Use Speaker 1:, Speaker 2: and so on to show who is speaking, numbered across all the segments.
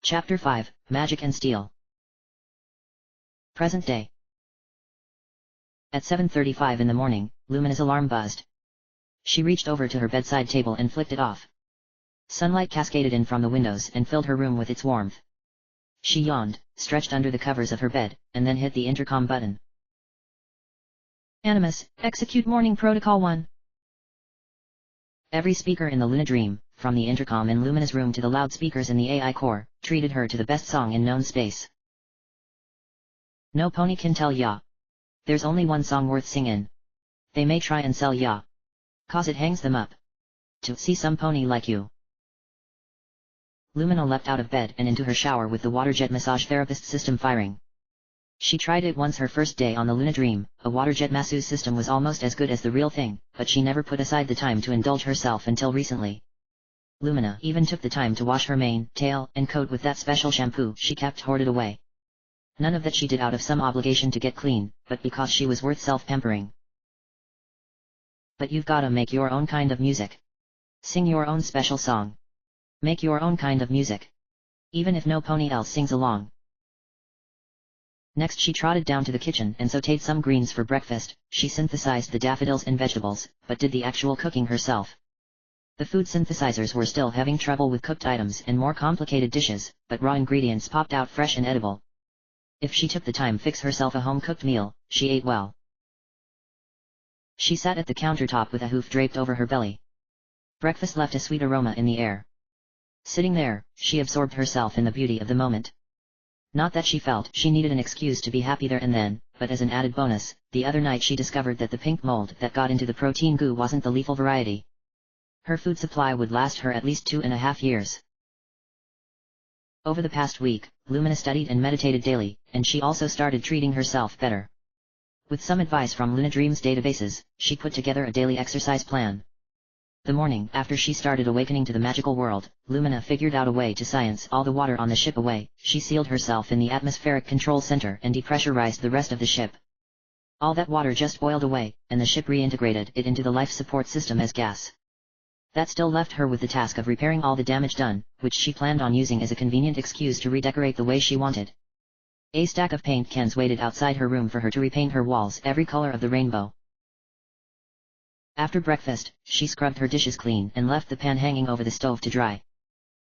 Speaker 1: Chapter 5, Magic and Steel. Present day. At 7:35 in the morning, Lumina's alarm buzzed. She reached over to her bedside table and flicked it off. Sunlight cascaded in from the windows and filled her room with its warmth. She yawned, stretched under the covers of her bed, and then hit the intercom button.
Speaker 2: Animus, execute morning protocol 1.
Speaker 1: Every speaker in the Luna Dream, from the intercom in Lumina's room to the loudspeakers in the AI core, treated her to the best song in known space. No pony can tell ya. There's only one song worth singin'. They may try and sell ya. 'Cause it hangs them up. To see some pony like you. Lumina leapt out of bed and into her shower with the waterjet massage therapist system firing. She tried it once her first day on the Luna Dream. A waterjet masseuse system was almost as good as the real thing, but she never put aside the time to indulge herself until recently. Lumina even took the time to wash her mane, tail, and coat with that special shampoo she kept hoarded away. None of that she did out of some obligation to get clean, but because she was worth self-pampering. But you've gotta make your own kind of music. Sing your own special song. Make your own kind of music. Even if no pony else sings along. Next she trotted down to the kitchen and sautéed some greens for breakfast. She synthesized the daffodils and vegetables, but did the actual cooking herself. The food synthesizers were still having trouble with cooked items and more complicated dishes, but raw ingredients popped out fresh and edible. If she took the time to fix herself a home-cooked meal, she ate well. She sat at the countertop with a hoof draped over her belly. Breakfast left a sweet aroma in the air. Sitting there, she absorbed herself in the beauty of the moment. Not that she felt she needed an excuse to be happy there and then, but as an added bonus, the other night she discovered that the pink mold that got into the protein goo wasn't the lethal variety. Her food supply would last her at least 2.5 years. Over the past week, Lumina studied and meditated daily, and she also started treating herself better. With some advice from Luna Dream's databases, she put together a daily exercise plan. The morning after she started awakening to the magical world, Lumina figured out a way to science all the water on the ship away. She sealed herself in the atmospheric control center and depressurized the rest of the ship. All that water just boiled away, and the ship reintegrated it into the life support system as gas. That still left her with the task of repairing all the damage done, which she planned on using as a convenient excuse to redecorate the way she wanted. A stack of paint cans waited outside her room for her to repaint her walls every color of the rainbow. After breakfast, she scrubbed her dishes clean and left the pan hanging over the stove to dry.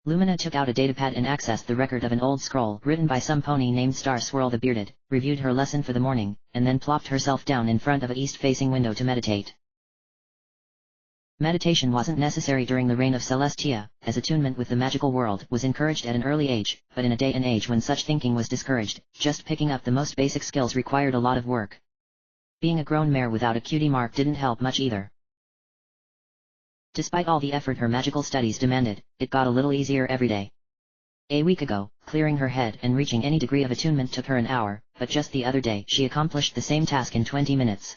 Speaker 1: Lumina took out a datapad and accessed the record of an old scroll written by some pony named Star Swirl the Bearded, reviewed her lesson for the morning, and then plopped herself down in front of an east-facing window to meditate. Meditation wasn't necessary during the reign of Celestia, as attunement with the magical world was encouraged at an early age, but in a day and age when such thinking was discouraged, just picking up the most basic skills required a lot of work. Being a grown mare without a cutie mark didn't help much either. Despite all the effort her magical studies demanded, it got a little easier every day. A week ago, clearing her head and reaching any degree of attunement took her an hour, but just the other day she accomplished the same task in 20 minutes.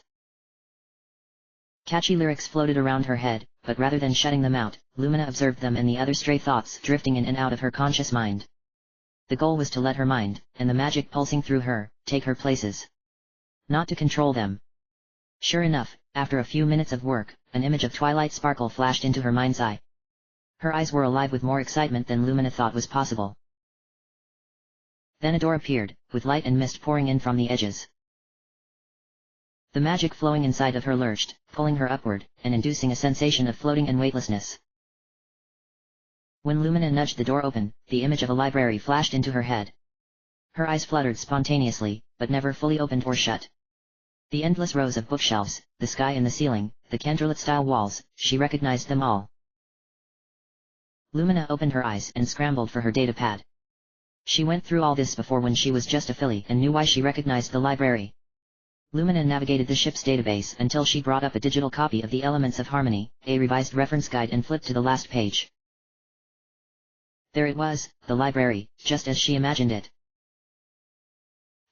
Speaker 1: Catchy lyrics floated around her head, but rather than shutting them out, Lumina observed them and the other stray thoughts drifting in and out of her conscious mind. The goal was to let her mind, and the magic pulsing through her, take her places. Not to control them. Sure enough, after a few minutes of work, an image of twilight sparkle flashed into her mind's eye. Her eyes were alive with more excitement than Lumina thought was possible. Then a door appeared, with light and mist pouring in from the edges. The magic flowing inside of her lurched, pulling her upward, and inducing a sensation of floating and weightlessness. When Lumina nudged the door open, the image of a library flashed into her head. Her eyes fluttered spontaneously, but never fully opened or shut. The endless rows of bookshelves, the sky and the ceiling, the Canterlot-style walls, she recognized them all. Lumina opened her eyes and scrambled for her datapad. She went through all this before when she was just a filly and knew why she recognized the library. Lumina navigated the ship's database until she brought up a digital copy of the Elements of Harmony, a revised reference guide, and flipped to the last page. There it was, the library, just as she imagined it.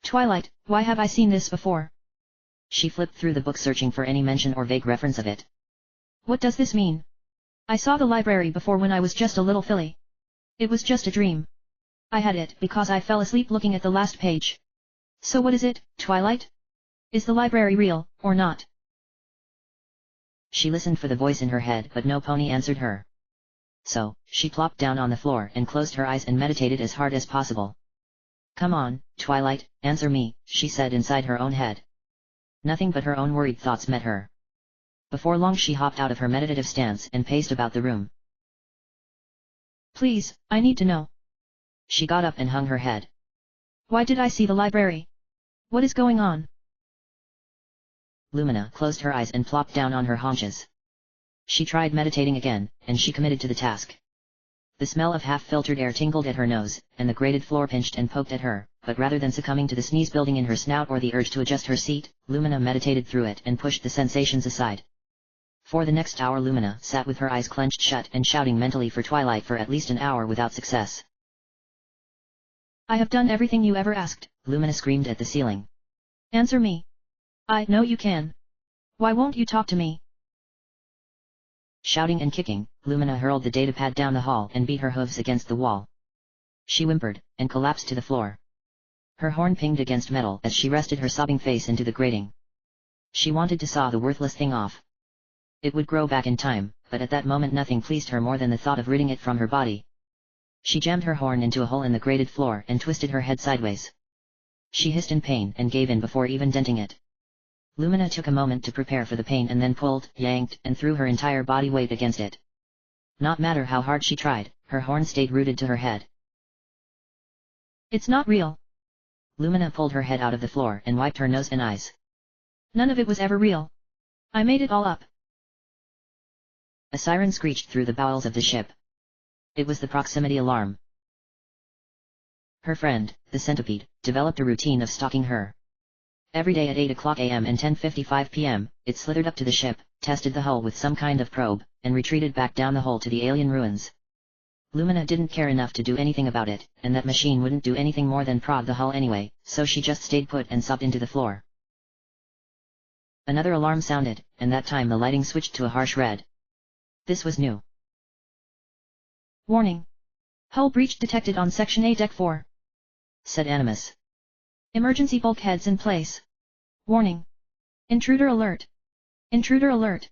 Speaker 2: Twilight, why have I seen this before?
Speaker 1: She flipped through the book searching for any mention or vague reference of it.
Speaker 2: What does this mean? I saw the library before when I was just a little filly. It was just a dream. I had it because I fell asleep looking at the last page. So what is it, Twilight? Is the library real, or not?
Speaker 1: She listened for the voice in her head but no pony answered her. so, she plopped down on the floor and closed her eyes and meditated as hard as possible. "Come on, Twilight, answer me," she said inside her own head. Nothing but her own worried thoughts met her. Before long she hopped out of her meditative stance and paced about the room.
Speaker 2: "Please, I need to know."
Speaker 1: She got up and hung her head.
Speaker 2: "Why did I see the library? What is going on?"
Speaker 1: Lumina closed her eyes and plopped down on her haunches. She tried meditating again, and she committed to the task. The smell of half-filtered air tingled at her nose, and the grated floor pinched and poked at her, but rather than succumbing to the sneeze building in her snout or the urge to adjust her seat, Lumina meditated through it and pushed the sensations aside. For the next hour Lumina sat with her eyes clenched shut and shouting mentally for Twilight for at least an hour without success.
Speaker 2: "I have done everything you ever asked,"
Speaker 1: Lumina screamed at the ceiling.
Speaker 2: "Answer me. I know you can. Why won't you talk to me?"
Speaker 1: Shouting and kicking, Lumina hurled the datapad down the hall and beat her hooves against the wall. She whimpered, and collapsed to the floor. Her horn pinged against metal as she rested her sobbing face into the grating. She wanted to saw the worthless thing off. It would grow back in time, but at that moment nothing pleased her more than the thought of ridding it from her body. She jammed her horn into a hole in the grated floor and twisted her head sideways. She hissed in pain and gave in before even denting it. Lumina took a moment to prepare for the pain and then pulled, yanked, and threw her entire body weight against it. Not matter how hard she tried, her horn stayed rooted to her head.
Speaker 2: "It's not real."
Speaker 1: Lumina pulled her head out of the floor and wiped her nose and eyes.
Speaker 2: "None of it was ever real. I made it all up."
Speaker 1: A siren screeched through the bowels of the ship. It was the proximity alarm. Her friend, the centipede, developed a routine of stalking her. Every day at 8 o'clock a.m. and 10:55 p.m., it slithered up to the ship, tested the hull with some kind of probe, and retreated back down the hole to the alien ruins. Lumina didn't care enough to do anything about it, and that machine wouldn't do anything more than prod the hull anyway, so she just stayed put and sobbed into the floor. Another alarm sounded, and that time the lighting switched to a harsh red. This was new.
Speaker 2: "Warning. Hull breach detected on Section A Deck 4.
Speaker 1: Said Animus.
Speaker 2: Emergency bulkheads in place. Warning. Intruder alert. Intruder alert."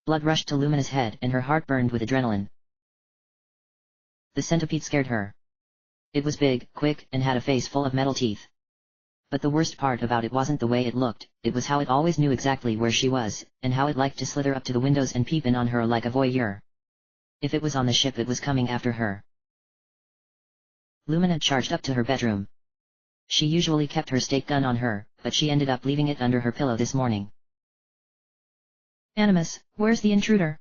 Speaker 1: Blood rushed to Lumina's head and her heart burned with adrenaline. The centipede scared her. It was big, quick, and had a face full of metal teeth. But the worst part about it wasn't the way it looked, it was how it always knew exactly where she was, and how it liked to slither up to the windows and peep in on her like a voyeur. If it was on the ship it was coming after her. Lumina charged up to her bedroom. She usually kept her stake gun on her, but she ended up leaving it under her pillow this morning.
Speaker 2: "Animus, where's the intruder?"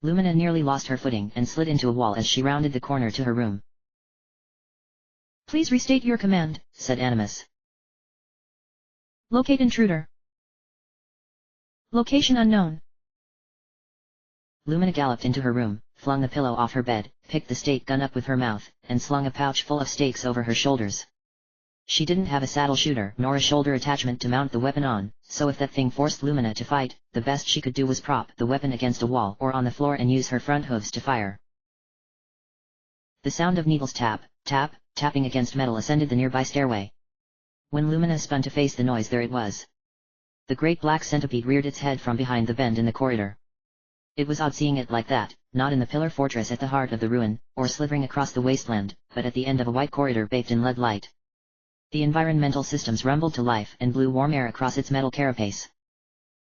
Speaker 1: Lumina nearly lost her footing and slid into a wall as she rounded the corner to her room.
Speaker 2: "Please restate your command,"
Speaker 1: said Animus.
Speaker 2: "Locate intruder. Location unknown."
Speaker 1: Lumina galloped into her room, flung the pillow off her bed, picked the stake gun up with her mouth, and slung a pouch full of stakes over her shoulders. She didn't have a saddle shooter nor a shoulder attachment to mount the weapon on, so if that thing forced Lumina to fight, the best she could do was prop the weapon against a wall or on the floor and use her front hooves to fire. The sound of needles tapping against metal ascended the nearby stairway. When Lumina spun to face the noise, there it was. The great black centipede reared its head from behind the bend in the corridor. It was odd seeing it like that, not in the pillar fortress at the heart of the ruin, or slithering across the wasteland, but at the end of a white corridor baked in lead light. The environmental systems rumbled to life and blew warm air across its metal carapace.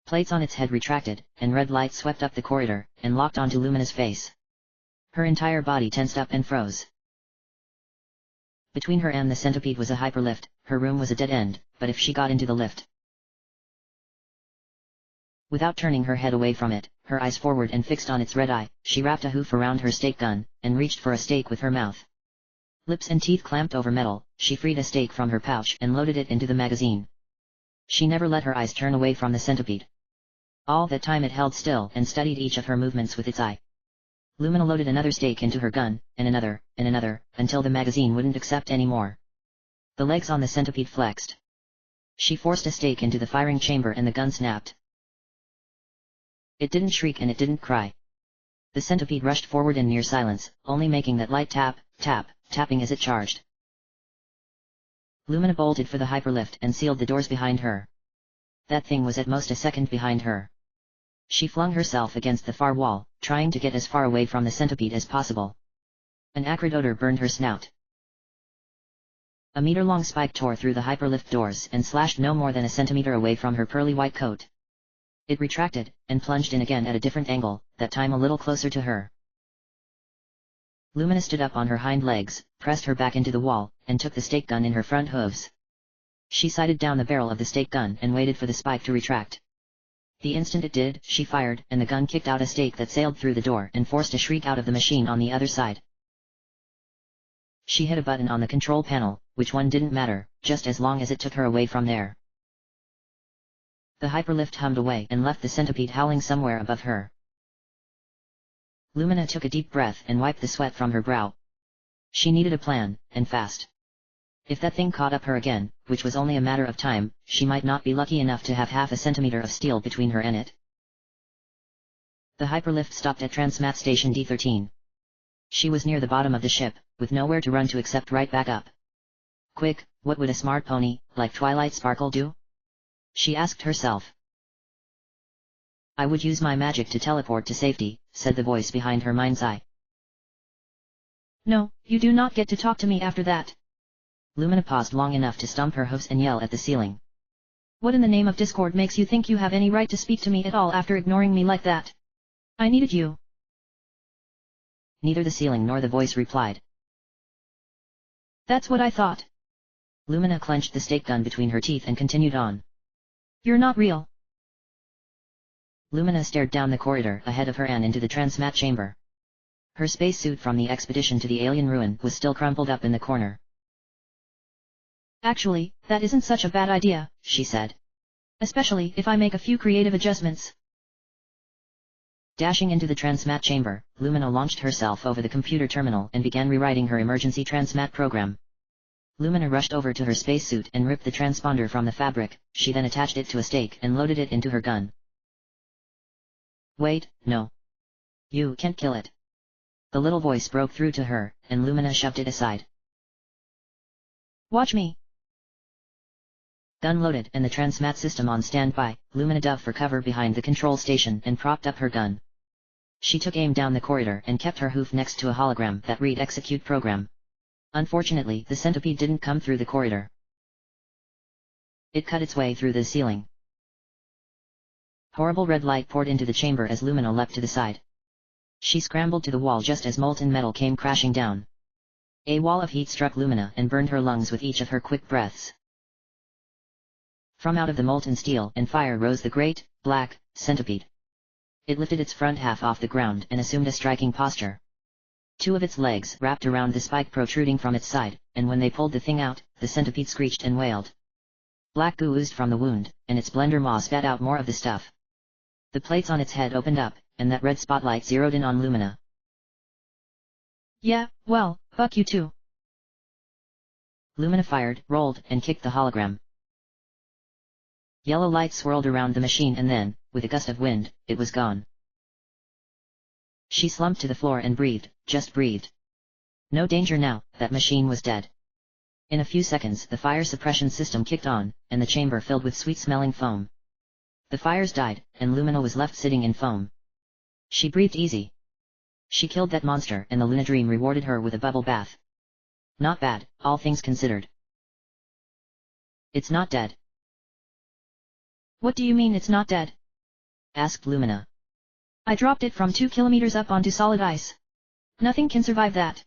Speaker 1: Plates on its head retracted, and red light swept up the corridor, and locked onto Lumina's face. Her entire body tensed up and froze. Between her and the centipede was a hyperlift. Her room was a dead end, but if she got into the lift... Without turning her head away from it, her eyes forward and fixed on its red eye, she wrapped a hoof around her stake gun, and reached for a stake with her mouth. Lips and teeth clamped over metal, she freed a stake from her pouch and loaded it into the magazine. She never let her eyes turn away from the centipede. All that time it held still and studied each of her movements with its eye. Lumina loaded another stake into her gun, and another, until the magazine wouldn't accept any more. The legs on the centipede flexed. She forced a stake into the firing chamber and the gun snapped. It didn't shriek and it didn't cry. The centipede rushed forward in near silence, only making that light tapping as it charged. Lumina bolted for the hyperlift and sealed the doors behind her. That thing was at most a second behind her. She flung herself against the far wall, trying to get as far away from the centipede as possible. An acrid odor burned her snout. A meter-long spike tore through the hyperlift doors and slashed no more than a centimeter away from her pearly white coat. It retracted, and plunged in again at a different angle, that time a little closer to her. Lumina stood up on her hind legs, pressed her back into the wall, and took the stake gun in her front hooves. She sighted down the barrel of the stake gun and waited for the spike to retract. The instant it did, she fired, and the gun kicked out a stake that sailed through the door and forced a shriek out of the machine on the other side. She hit a button on the control panel, which one didn't matter, just as long as it took her away from there. The hyperlift hummed away and left the centipede howling somewhere above her. Lumina took a deep breath and wiped the sweat from her brow. She needed a plan, and fast. If that thing caught up her again, which was only a matter of time, she might not be lucky enough to have half a centimeter of steel between her and it. The hyperlift stopped at Transmat Station D13. She was near the bottom of the ship, with nowhere to run to except right back up. Quick, what would a smart pony, like Twilight Sparkle, do? She asked herself. I would use my magic to teleport to safety, said the voice behind her mind's eye.
Speaker 2: No, you do not get to talk to me after that.
Speaker 1: Lumina paused long enough to stomp her hooves and yell at the ceiling.
Speaker 2: What in the name of Discord makes you think you have any right to speak to me at all after ignoring me like that? I needed you.
Speaker 1: Neither the ceiling nor the voice replied.
Speaker 2: That's what I thought.
Speaker 1: Lumina clenched the stake gun between her teeth and continued on.
Speaker 2: You're not real.
Speaker 1: Lumina stared down the corridor ahead of her and into the transmat chamber. Her spacesuit from the expedition to the alien ruin was still crumpled up in the corner.
Speaker 2: Actually, that isn't such a bad idea, she said. Especially if I make a few creative adjustments.
Speaker 1: Dashing into the transmat chamber, Lumina launched herself over the computer terminal and began rewriting her emergency transmat program. Lumina rushed over to her spacesuit and ripped the transponder from the fabric. She then attached it to a stake and loaded it into her gun. Wait, no. You can't kill it. The little voice broke through to her, and Lumina shoved it aside.
Speaker 2: Watch me.
Speaker 1: Gun loaded and the transmat system on standby, Lumina dove for cover behind the control station and propped up her gun. She took aim down the corridor and kept her hoof next to a hologram that read Execute Program. Unfortunately, the centipede didn't come through the corridor. It cut its way through the ceiling. Horrible red light poured into the chamber as Lumina leapt to the side. She scrambled to the wall just as molten metal came crashing down. A wall of heat struck Lumina and burned her lungs with each of her quick breaths. From out of the molten steel and fire rose the great, black, centipede. It lifted its front half off the ground and assumed a striking posture. Two of its legs wrapped around the spike protruding from its side, and when they pulled the thing out, the centipede screeched and wailed. Black goo oozed from the wound, and its blender maw spat out more of the stuff. The plates on its head opened up, and that red spotlight zeroed in on Lumina.
Speaker 2: Yeah, well, fuck you too.
Speaker 1: Lumina fired, rolled, and kicked the hologram. Yellow light swirled around the machine and then, with a gust of wind, it was gone. She slumped to the floor and breathed, just breathed. No danger now, that machine was dead. In a few seconds the fire suppression system kicked on, and the chamber filled with sweet-smelling foam. The fires died, and Lumina was left sitting in foam. She breathed easy. She killed that monster and the Luna Dream rewarded her with a bubble bath. Not bad, all things considered. It's not dead.
Speaker 2: What do you mean it's not dead?
Speaker 1: Asked Lumina.
Speaker 2: I dropped it from 2 kilometers up onto solid ice. Nothing can survive that.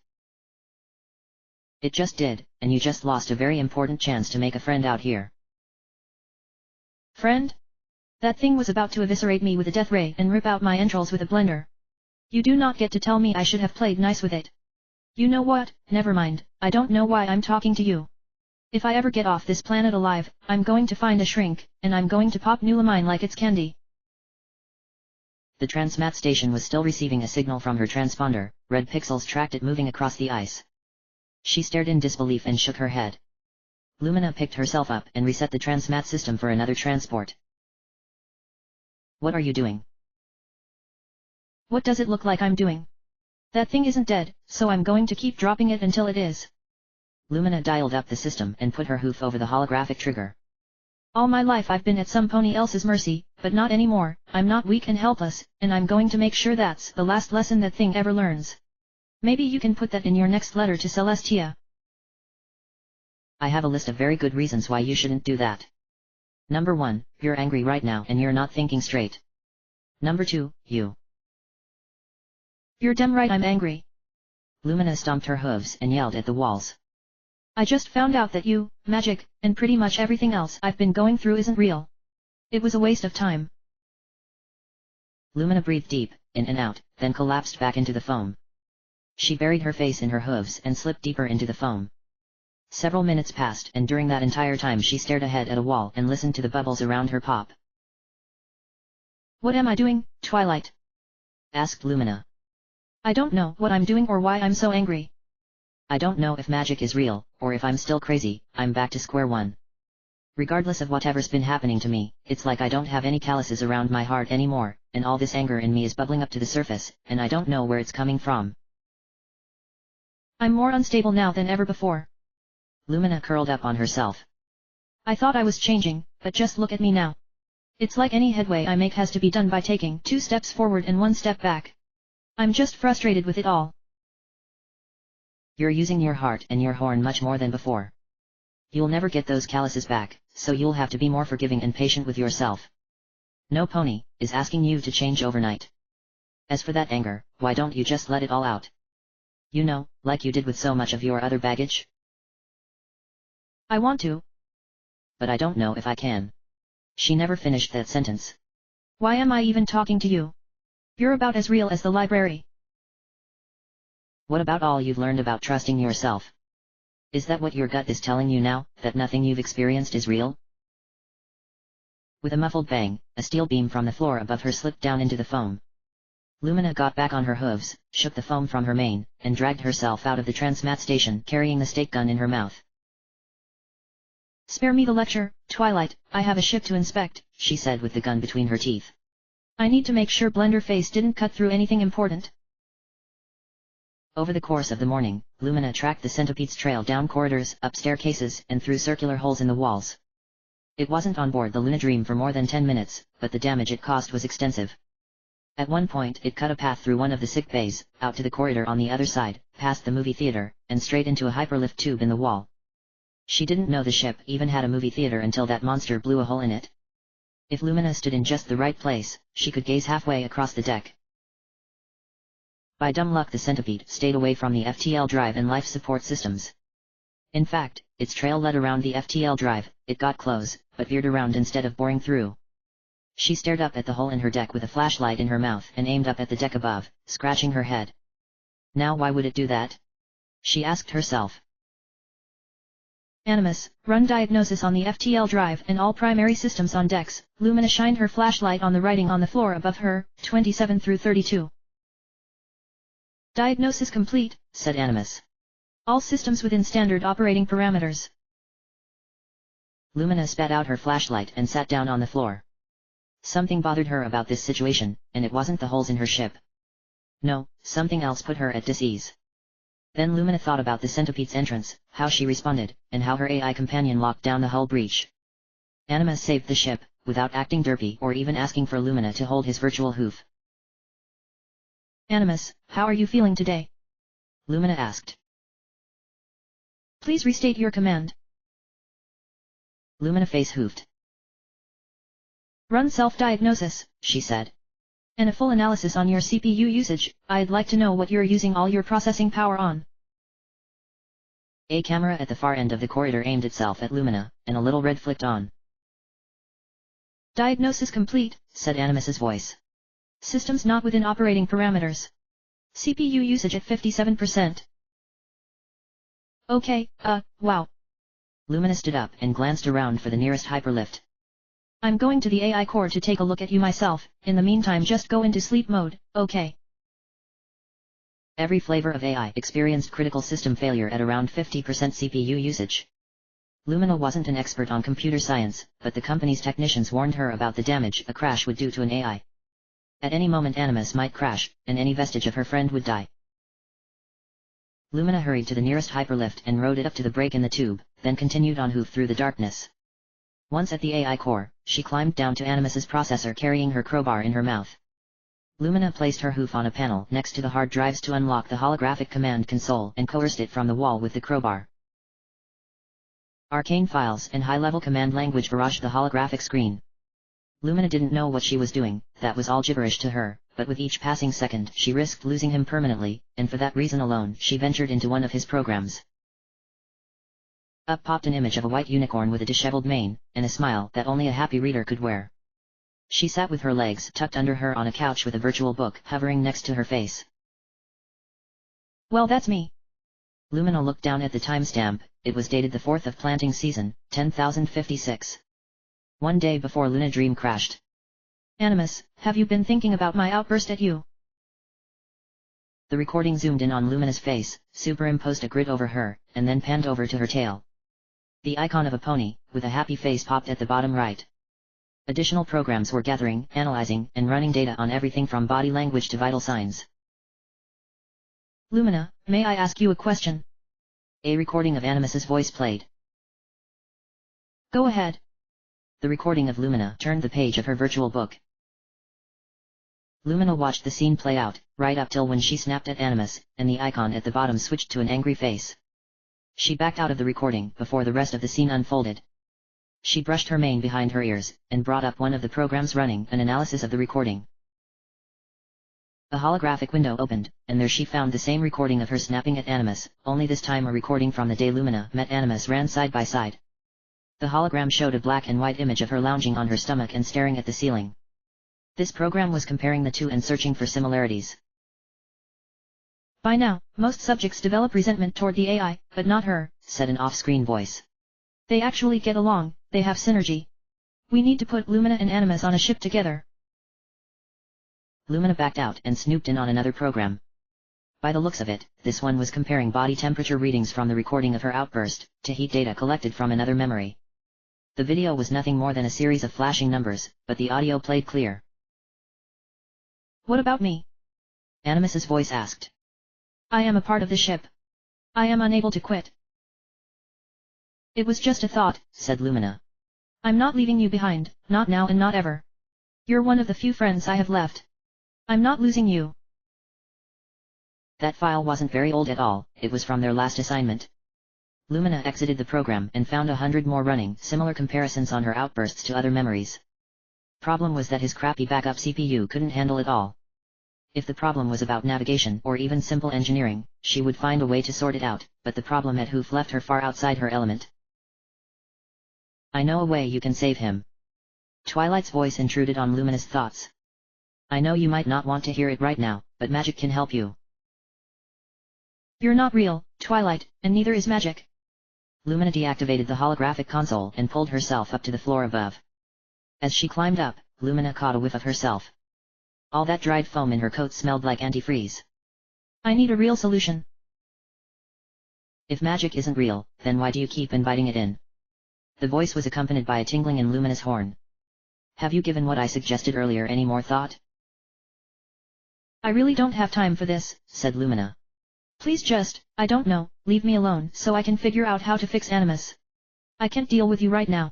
Speaker 1: It just did, and you just lost a very important chance to make a friend out here.
Speaker 2: Friend? That thing was about to eviscerate me with a death ray and rip out my entrails with a blender. You do not get to tell me I should have played nice with it. You know what, never mind, I don't know why I'm talking to you. If I ever get off this planet alive, I'm going to find a shrink, and I'm going to pop Nulamine like it's candy.
Speaker 1: The transmat station was still receiving a signal from her transponder. Red pixels tracked it moving across the ice. She stared in disbelief and shook her head. Lumina picked herself up and reset the transmat system for another transport. What are you doing?
Speaker 2: What does it look like I'm doing? That thing isn't dead, so I'm going to keep dropping it until it is.
Speaker 1: Lumina dialed up the system and put her hoof over the holographic trigger.
Speaker 2: All my life I've been at some pony else's mercy, but not anymore. I'm not weak and helpless, and I'm going to make sure that's the last lesson that thing ever learns. Maybe you can put that in your next letter to Celestia.
Speaker 1: I have a list of very good reasons why you shouldn't do that. Number 1, you're angry right now and you're not thinking straight. Number 2, You're
Speaker 2: damn right I'm angry.
Speaker 1: Lumina stomped her hooves and yelled at the walls.
Speaker 2: I just found out that you, magic, and pretty much everything else I've been going through isn't real. It was a waste of time.
Speaker 1: Lumina breathed deep, in and out, then collapsed back into the foam. She buried her face in her hooves and slipped deeper into the foam. Several minutes passed, and during that entire time she stared ahead at a wall and listened to the bubbles around her pop.
Speaker 2: What am I doing, Twilight?
Speaker 1: Asked Lumina.
Speaker 2: I don't know what I'm doing or why I'm so angry.
Speaker 1: I don't know if magic is real, or if I'm still crazy. I'm back to square one. Regardless of whatever's been happening to me, it's like I don't have any calluses around my heart anymore, and all this anger in me is bubbling up to the surface, and I don't know where it's coming from.
Speaker 2: I'm more unstable now than ever before.
Speaker 1: Lumina curled up on herself.
Speaker 2: I thought I was changing, but just look at me now. It's like any headway I make has to be done by taking 2 steps forward and 1 step back. I'm just frustrated with it all.
Speaker 1: You're using your heart and your horn much more than before. You'll never get those calluses back, so you'll have to be more forgiving and patient with yourself. No pony is asking you to change overnight. As for that anger, why don't you just let it all out? You know, like you did with so much of your other baggage?
Speaker 2: I want to.
Speaker 1: But I don't know if I can. She never finished that sentence.
Speaker 2: Why am I even talking to you? You're about as real as the library.
Speaker 1: What about all you've learned about trusting yourself? Is that what your gut is telling you now, that nothing you've experienced is real? With a muffled bang, a steel beam from the floor above her slipped down into the foam. Lumina got back on her hooves, shook the foam from her mane, and dragged herself out of the transmat station carrying the stake gun in her mouth.
Speaker 2: Spare me the lecture, Twilight, I have a ship to inspect, she said with the gun between her teeth. I need to make sure Blenderface didn't cut through anything important.
Speaker 1: Over the course of the morning, Lumina tracked the centipede's trail down corridors, up staircases, and through circular holes in the walls. It wasn't on board the Luna Dream for more than 10 minutes, but the damage it caused was extensive. At one point it cut a path through one of the sick bays, out to the corridor on the other side, past the movie theater, and straight into a hyperlift tube in the wall. She didn't know the ship even had a movie theater until that monster blew a hole in it. If Lumina stood in just the right place, she could gaze halfway across the deck. By dumb luck the centipede stayed away from the FTL drive and life support systems. In fact, its trail led around the FTL drive, it got close, but veered around instead of boring through. She stared up at the hole in her deck with a flashlight in her mouth and aimed up at the deck above, scratching her head. Now why would it do that? She asked herself.
Speaker 2: Animus, run diagnosis on the FTL drive and all primary systems on decks. Lumina shined her flashlight on the writing on the floor above her, 27 through 32. Diagnosis complete,
Speaker 1: said Animus.
Speaker 2: All systems within standard operating parameters.
Speaker 1: Lumina spat out her flashlight and sat down on the floor. Something bothered her about this situation, and it wasn't the holes in her ship. No, something else put her at dis-ease. Then Lumina thought about the centipede's entrance, how she responded, and how her AI companion locked down the hull breach. Animus saved the ship, without acting derpy or even asking for Lumina to hold his virtual hoof.
Speaker 2: Animus, how are you feeling today?
Speaker 1: Lumina asked.
Speaker 2: Please restate your command.
Speaker 1: Lumina face hoofed.
Speaker 2: Run self-diagnosis, she said. And a full analysis on your CPU usage. I'd like to know what you're using all your processing power on.
Speaker 1: A camera at the far end of the corridor aimed itself at Lumina, and a little red flicked on.
Speaker 2: Diagnosis complete, said Animus's voice. Systems not within operating parameters. CPU usage at 57%. Okay, wow.
Speaker 1: Lumina stood up and glanced around for the nearest hyperlift.
Speaker 2: I'm going to the AI core to take a look at you myself, in the meantime just go into sleep mode, okay?
Speaker 1: Every flavor of AI experienced critical system failure at around 50% CPU usage. Lumina wasn't an expert on computer science, but the company's technicians warned her about the damage a crash would do to an AI. At any moment Animus might crash, and any vestige of her friend would die. Lumina hurried to the nearest hyperlift and rode it up to the break in the tube, then continued on hoof through the darkness. Once at the AI core, she climbed down to Animus's processor carrying her crowbar in her mouth. Lumina placed her hoof on a panel next to the hard drives to unlock the holographic command console and coerced it from the wall with the crowbar. Arcane files and high-level command language barraged the holographic screen. Lumina didn't know what she was doing, that was all gibberish to her, but with each passing second she risked losing him permanently, and for that reason alone she ventured into one of his programs. Up popped an image of a white unicorn with a disheveled mane, and a smile that only a happy reader could wear. She sat with her legs tucked under her on a couch with a virtual book hovering next to her face.
Speaker 2: Well, that's me.
Speaker 1: Lumina looked down at the timestamp. It was dated the 4th of planting season, 10,056. One day before Luna Dream crashed.
Speaker 2: Animus, have you been thinking about my outburst at you?
Speaker 1: The recording zoomed in on Lumina's face, superimposed a grid over her, and then panned over to her tail. The icon of a pony, with a happy face popped at the bottom right. Additional programs were gathering, analyzing, and running data on everything from body language to vital signs.
Speaker 2: Lumina, may I ask you a question?
Speaker 1: A recording of Animus's voice played.
Speaker 2: Go ahead.
Speaker 1: The recording of Lumina turned the page of her virtual book. Lumina watched the scene play out, right up till when she snapped at Animus, and the icon at the bottom switched to an angry face. She backed out of the recording before the rest of the scene unfolded. She brushed her mane behind her ears, and brought up one of the programs running an analysis of the recording. A holographic window opened, and there she found the same recording of her snapping at Animus, only this time a recording from the day Lumina met Animus ran side by side. The hologram showed a black and white image of her lounging on her stomach and staring at the ceiling. This program was comparing the two and searching for similarities.
Speaker 2: By now, most subjects develop resentment toward the AI, but not her,
Speaker 1: said an off-screen voice.
Speaker 2: They actually get along, they have synergy. We need to put Lumina and Animus on a ship together.
Speaker 1: Lumina backed out and snooped in on another program. By the looks of it, this one was comparing body temperature readings from the recording of her outburst, to heat data collected from another memory. The video was nothing more than a series of flashing numbers, but the audio played clear.
Speaker 2: What about me?
Speaker 1: Animus's voice asked.
Speaker 2: I am a part of the ship. I am unable to quit. It was just a thought,
Speaker 1: said Lumina.
Speaker 2: I'm not leaving you behind, not now and not ever. You're one of the few friends I have left. I'm not losing you.
Speaker 1: That file wasn't very old at all, it was from their last assignment. Lumina exited the program and found 100 more running similar comparisons on her outbursts to other memories. Problem was that his crappy backup CPU couldn't handle it all. If the problem was about navigation or even simple engineering, she would find a way to sort it out, but the problem at Hoof left her far outside her element. I know a way you can save him. Twilight's voice intruded on Lumina's thoughts. I know you might not want to hear it right now, but magic can help you.
Speaker 2: You're not real, Twilight, and neither is magic.
Speaker 1: Lumina deactivated the holographic console and pulled herself up to the floor above. As she climbed up, Lumina caught a whiff of herself. All that dried foam in her coat smelled like antifreeze.
Speaker 2: I need a real solution.
Speaker 1: If magic isn't real, then why do you keep inviting it in? The voice was accompanied by a tingling in Lumina's horn. Have you given what I suggested earlier any more thought?
Speaker 2: I really don't have time for this,
Speaker 1: said Lumina.
Speaker 2: Please just, I don't know, leave me alone so I can figure out how to fix Animus. I can't deal with you right now.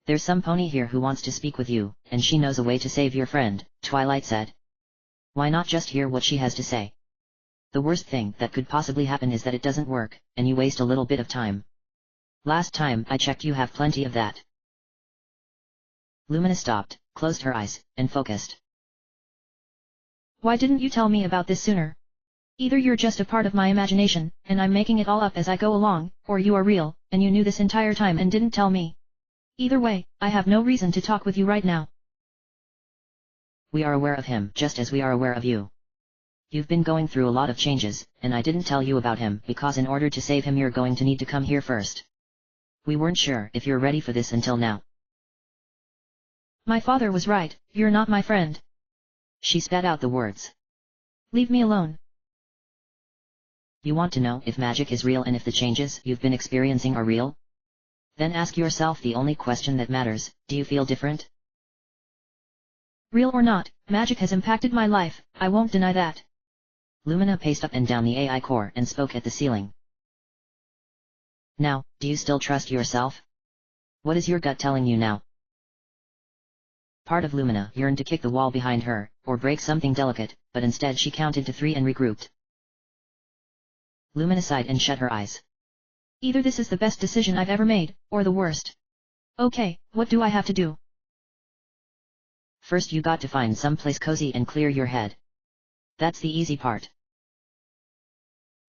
Speaker 1: There's some pony here who wants to speak with you, and she knows a way to save your friend, Twilight said. Why not just hear what she has to say? The worst thing that could possibly happen is that it doesn't work, and you waste a little bit of time. Last time I checked you have plenty of that. Lumina stopped, closed her eyes, and focused.
Speaker 2: Why didn't you tell me about this sooner? Either you're just a part of my imagination, and I'm making it all up as I go along, or you are real, and you knew this entire time and didn't tell me. Either way, I have no reason to talk with you right now.
Speaker 1: We are aware of him just as we are aware of you. You've been going through a lot of changes, and I didn't tell you about him because in order to save him you're going to need to come here first. We weren't sure if you're ready for this until now.
Speaker 2: My father was right, you're not my friend.
Speaker 1: She spat out the words.
Speaker 2: Leave me alone.
Speaker 1: You want to know if magic is real and if the changes you've been experiencing are real? Then ask yourself the only question that matters, do you feel different?
Speaker 2: Real or not, magic has impacted my life, I won't deny that.
Speaker 1: Lumina paced up and down the AI core and spoke at the ceiling. Now, do you still trust yourself? What is your gut telling you now? Part of Lumina yearned to kick the wall behind her, or break something delicate, but instead she counted to 3 and regrouped. Lumina sighed and shut her eyes.
Speaker 2: Either this is the best decision I've ever made, or the worst. Okay, what do I have to do?
Speaker 1: First you got to find some place cozy and clear your head. That's the easy part.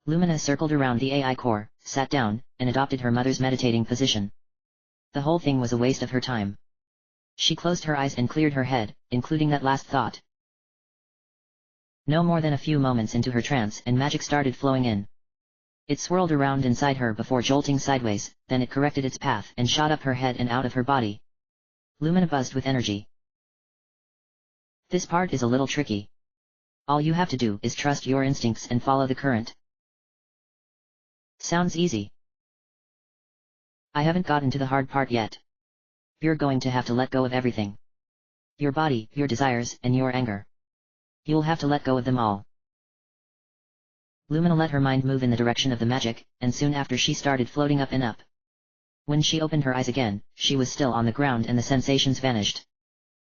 Speaker 1: Lumina circled around the AI core, sat down, and adopted her mother's meditating position. The whole thing was a waste of her time. She closed her eyes and cleared her head, including that last thought. No more than a few moments into her trance and magic started flowing in. It swirled around inside her before jolting sideways, then it corrected its path and shot up her head and out of her body. Lumina buzzed with energy. This part is a little tricky. All you have to do is trust your instincts and follow the current. Sounds easy. I haven't gotten to the hard part yet. You're going to have to let go of everything. Your body, your desires, and your anger. You'll have to let go of them all. Lumina let her mind move in the direction of the magic, and soon after she started floating up and up. When she opened her eyes again, she was still on the ground and the sensations vanished.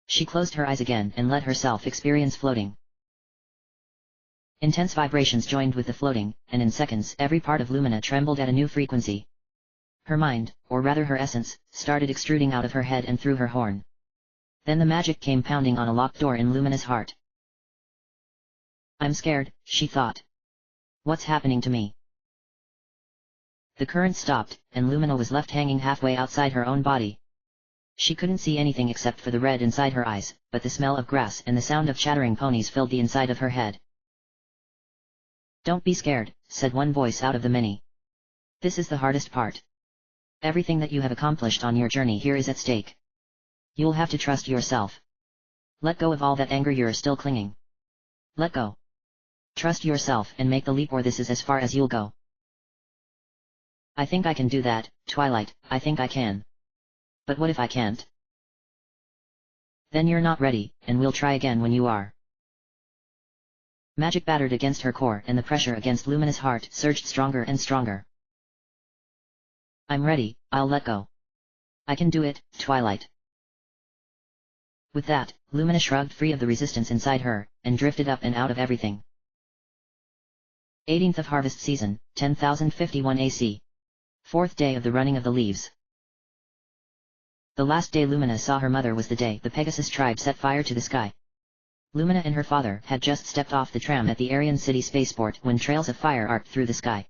Speaker 1: She closed her eyes again and let herself experience floating. Intense vibrations joined with the floating, and in seconds every part of Lumina trembled at a new frequency. Her mind, or rather her essence, started extruding out of her head and through her horn. Then the magic came pounding on a locked door in Lumina's heart. I'm scared, she thought. What's happening to me? The current stopped, and Lumina was left hanging halfway outside her own body. She couldn't see anything except for the red inside her eyes, but the smell of grass and the sound of chattering ponies filled the inside of her head. Don't be scared, said one voice out of the many. This is the hardest part. Everything that you have accomplished on your journey here is at stake. You'll have to trust yourself. Let go of all that anger you're still clinging. Let go. Trust yourself and make the leap, or this is as far as you'll go. I think I can do that, Twilight, I think I can. But what if I can't? Then you're not ready, and we'll try again when you are. Magic battered against her core and the pressure against Lumina's heart surged stronger and stronger. I'm ready, I'll let go. I can do it, Twilight. With that, Lumina shrugged free of the resistance inside her, and drifted up and out of everything. 18th of Harvest Season, 10,051 AC. 4th day of the running of the leaves. The last day Lumina saw her mother was the day the Pegasus tribe set fire to the sky. Lumina and her father had just stepped off the tram at the Aryan City spaceport when trails of fire arced through the sky.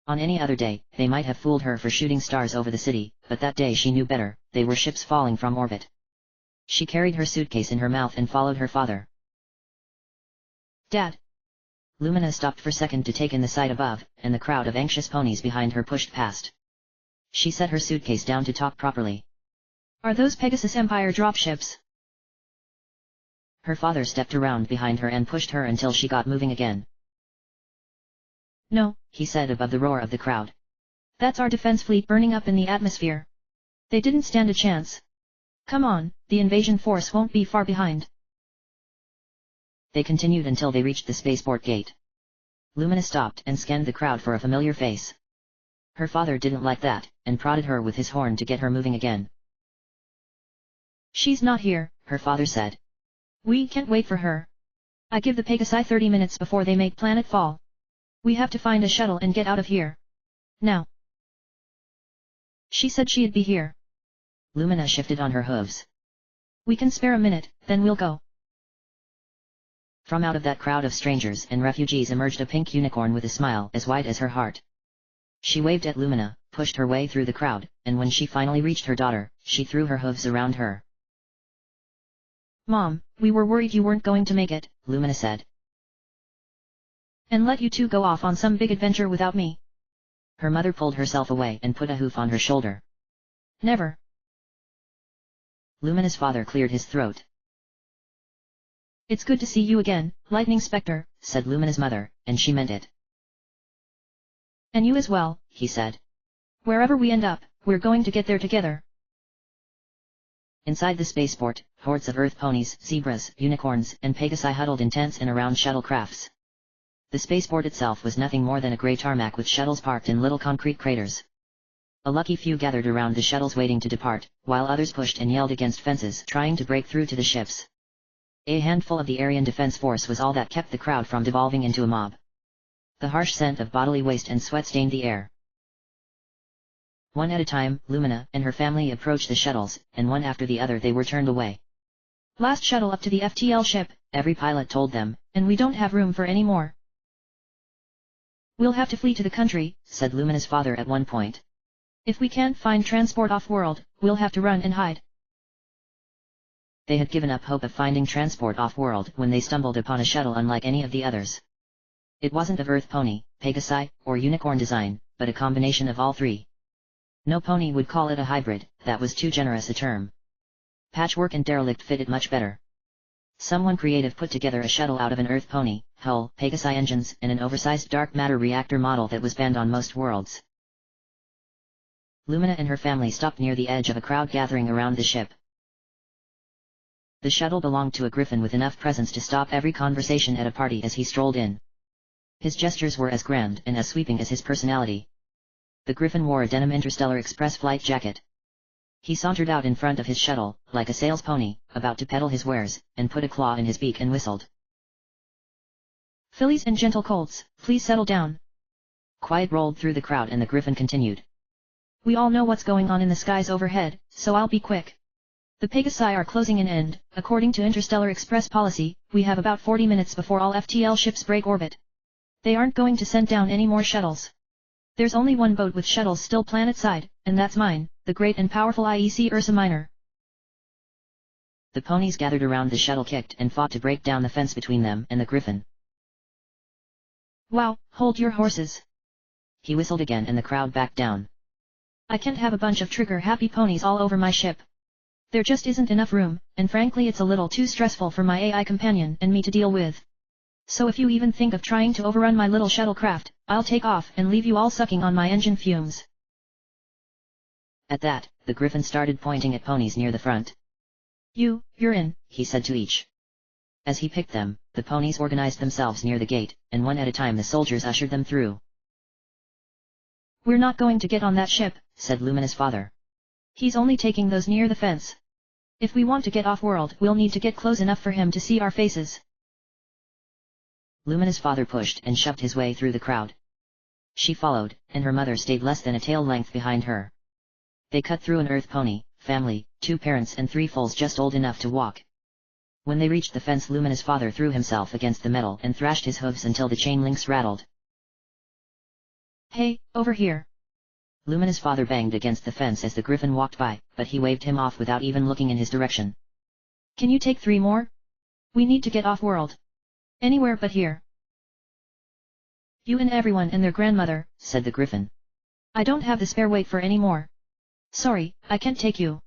Speaker 1: On any other day, they might have fooled her for shooting stars over the city, but that day she knew better, they were ships falling from orbit. She carried her suitcase in her mouth and followed her father.
Speaker 2: Dad.
Speaker 1: Lumina stopped for a second to take in the sight above, and the crowd of anxious ponies behind her pushed past. She set her suitcase down to talk properly.
Speaker 2: Are those Pegasus Empire dropships?
Speaker 1: Her father stepped around behind her and pushed her until she got moving again.
Speaker 2: No,
Speaker 1: he said above the roar of the crowd.
Speaker 2: That's our defense fleet burning up in the atmosphere. They didn't stand a chance. Come on, the invasion force won't be far behind.
Speaker 1: They continued until they reached the spaceport gate. Lumina stopped and scanned the crowd for a familiar face. Her father didn't like that, and prodded her with his horn to get her moving again.
Speaker 2: She's not here, her father said. We can't wait for her. I give the Pegasi 30 minutes before they make planet fall. We have to find a shuttle and get out of here. Now. She said she'd be here.
Speaker 1: Lumina shifted on her hooves.
Speaker 2: We can spare a minute, then we'll go.
Speaker 1: From out of that crowd of strangers and refugees emerged a pink unicorn with a smile as wide as her heart. She waved at Lumina, pushed her way through the crowd, and when she finally reached her daughter, she threw her hooves around her.
Speaker 2: Mom, we were worried you weren't going to make it,
Speaker 1: Lumina said.
Speaker 2: And let you two go off on some big adventure without me.
Speaker 1: Her mother pulled herself away and put a hoof on her shoulder.
Speaker 2: Never.
Speaker 1: Lumina's father cleared his throat.
Speaker 2: It's good to see you again, Lightning Spectre,
Speaker 1: said Lumina's mother, and she meant it.
Speaker 2: And you as well,
Speaker 1: he said.
Speaker 2: Wherever we end up, we're going to get there together.
Speaker 1: Inside the spaceport, hordes of Earth ponies, zebras, unicorns, and Pegasi huddled in tents and around shuttlecrafts. The spaceport itself was nothing more than a grey tarmac with shuttles parked in little concrete craters. A lucky few gathered around the shuttles waiting to depart, while others pushed and yelled against fences trying to break through to the ships. A handful of the Aryan defense force was all that kept the crowd from devolving into a mob. The harsh scent of bodily waste and sweat stained the air. One at a time, Lumina and her family approached the shuttles, and one after the other they were turned away.
Speaker 2: Last shuttle up to the FTL ship,
Speaker 1: every pilot told them,
Speaker 2: and we don't have room for any more. We'll have to flee to the country,
Speaker 1: said Lumina's father at one point.
Speaker 2: If we can't find transport off-world, we'll have to run and hide.
Speaker 1: They had given up hope of finding transport off-world when they stumbled upon a shuttle unlike any of the others. It wasn't of Earth pony, Pegasi, or unicorn design, but a combination of all three. No pony would call it a hybrid, that was too generous a term. Patchwork and derelict fit it much better. Someone creative put together a shuttle out of an Earth pony, hull, Pegasi engines, and an oversized dark matter reactor model that was banned on most worlds. Lumina and her family stopped near the edge of a crowd gathering around the ship. The shuttle belonged to a griffin with enough presence to stop every conversation at a party as he strolled in. His gestures were as grand and as sweeping as his personality. The griffin wore a denim Interstellar Express flight jacket. He sauntered out in front of his shuttle, like a sales pony, about to peddle his wares, and put a claw in his beak and whistled.
Speaker 2: Fillies and gentle colts, please settle down.
Speaker 1: Quiet rolled through the crowd and the griffin continued.
Speaker 2: We all know what's going on in the skies overhead, so I'll be quick. The Pegasi are closing in and, according to Interstellar Express policy, we have about 40 minutes before all FTL ships break orbit. They aren't going to send down any more shuttles. There's only one boat with shuttles still planet-side, and that's mine, the great and powerful IEC Ursa Minor.
Speaker 1: The ponies gathered around the shuttle kicked and fought to break down the fence between them and the griffin.
Speaker 2: Wow, hold your horses.
Speaker 1: He whistled again and the crowd backed down.
Speaker 2: I can't have a bunch of trigger-happy ponies all over my ship. There just isn't enough room, and frankly it's a little too stressful for my AI companion and me to deal with. So if you even think of trying to overrun my little shuttlecraft, I'll take off and leave you all sucking on my engine fumes.
Speaker 1: At that, the griffin started pointing at ponies near the front.
Speaker 2: You're in,
Speaker 1: he said to each. As he picked them, the ponies organized themselves near the gate, and one at a time the soldiers ushered them through.
Speaker 2: We're not going to get on that ship,
Speaker 1: said Lumina's father.
Speaker 2: He's only taking those near the fence. If we want to get off-world, we'll need to get close enough for him to see our faces.
Speaker 1: Lumina's father pushed and shoved his way through the crowd. She followed, and her mother stayed less than a tail length behind her. They cut through an Earth pony, family, 2 parents and 3 foals just old enough to walk. When they reached the fence, Lumina's father threw himself against the metal and thrashed his hooves until the chain links rattled.
Speaker 2: Hey, over here.
Speaker 1: Lumina's father banged against the fence as the griffin walked by, but he waved him off without even looking in his direction.
Speaker 2: Can you take 3 more? We need to get off-world. Anywhere but here. You and everyone and their grandmother,
Speaker 1: said the griffin.
Speaker 2: I don't have the spare weight for any more. Sorry, I can't take you.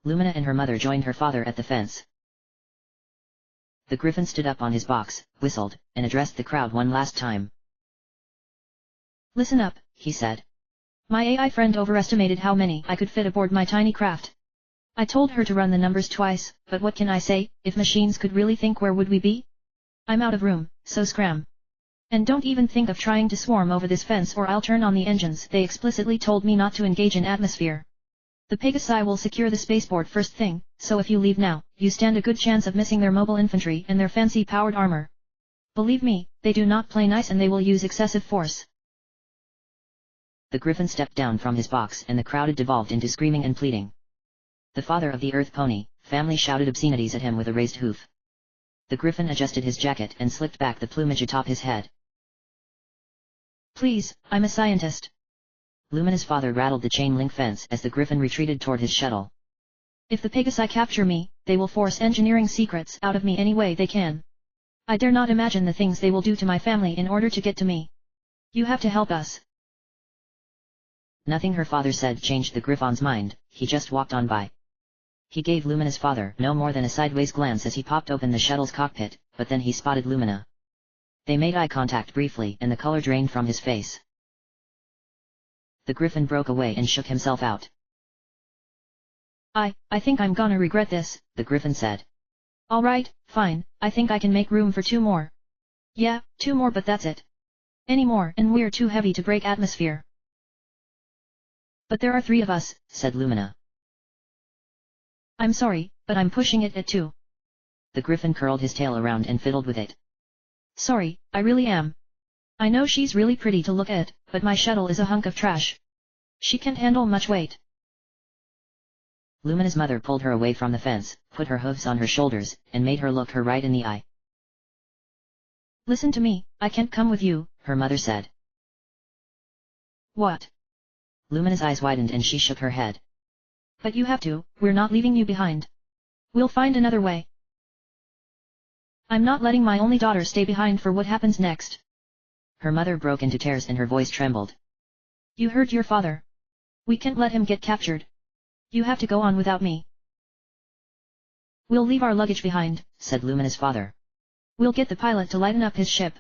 Speaker 1: Lumina and her mother joined her father at the fence. The griffin stood up on his box, whistled, and addressed the crowd one last time.
Speaker 2: Listen up,
Speaker 1: he said.
Speaker 2: My AI friend overestimated how many I could fit aboard my tiny craft. I told her to run the numbers twice, but what can I say, if machines could really think, where would we be? I'm out of room, so scram. And don't even think of trying to swarm over this fence or I'll turn on the engines. They explicitly told me not to engage in atmosphere. The Pegasi will secure the spaceport first thing, so if you leave now, you stand a good chance of missing their mobile infantry and their fancy powered armor. Believe me, they do not play nice and they will use excessive force.
Speaker 1: The griffin stepped down from his box and the crowd devolved into screaming and pleading. The father of the Earth pony family shouted obscenities at him with a raised hoof. The griffin adjusted his jacket and slicked back the plumage atop his head.
Speaker 2: Please, I'm a scientist.
Speaker 1: Lumina's father rattled the chain link fence as the griffin retreated toward his shuttle.
Speaker 2: If the Pegasi capture me, they will force engineering secrets out of me any way they can. I dare not imagine the things they will do to my family in order to get to me. You have to help us.
Speaker 1: Nothing her father said changed the griffin's mind, he just walked on by. He gave Lumina's father no more than a sideways glance as he popped open the shuttle's cockpit, but then he spotted Lumina. They made eye contact briefly and the color drained from his face. The griffin broke away and shook himself out.
Speaker 2: I think I'm gonna regret this,
Speaker 1: the griffin said.
Speaker 2: Alright, fine, I think I can make room for 2 more. Yeah, 2 more, but that's it. Any more and we're too heavy to break atmosphere. But there are 3 of us,
Speaker 1: said Lumina.
Speaker 2: I'm sorry, but I'm pushing it at 2.
Speaker 1: The griffin curled his tail around and fiddled with it.
Speaker 2: Sorry, I really am. I know she's really pretty to look at, but my shuttle is a hunk of trash. She can't handle much weight.
Speaker 1: Lumina's mother pulled her away from the fence, put her hooves on her shoulders, and made her look her right in the eye.
Speaker 2: Listen to me, I can't come with you,
Speaker 1: her mother said.
Speaker 2: What?
Speaker 1: Lumina's eyes widened and she shook her head.
Speaker 2: But you have to, we're not leaving you behind. We'll find another way. I'm not letting my only daughter stay behind for what happens next.
Speaker 1: Her mother broke into tears and her voice trembled.
Speaker 2: You hurt your father. We can't let him get captured. You have to go on without me. We'll leave our luggage behind,
Speaker 1: said Lumina's father.
Speaker 2: We'll get the pilot to lighten up his ship.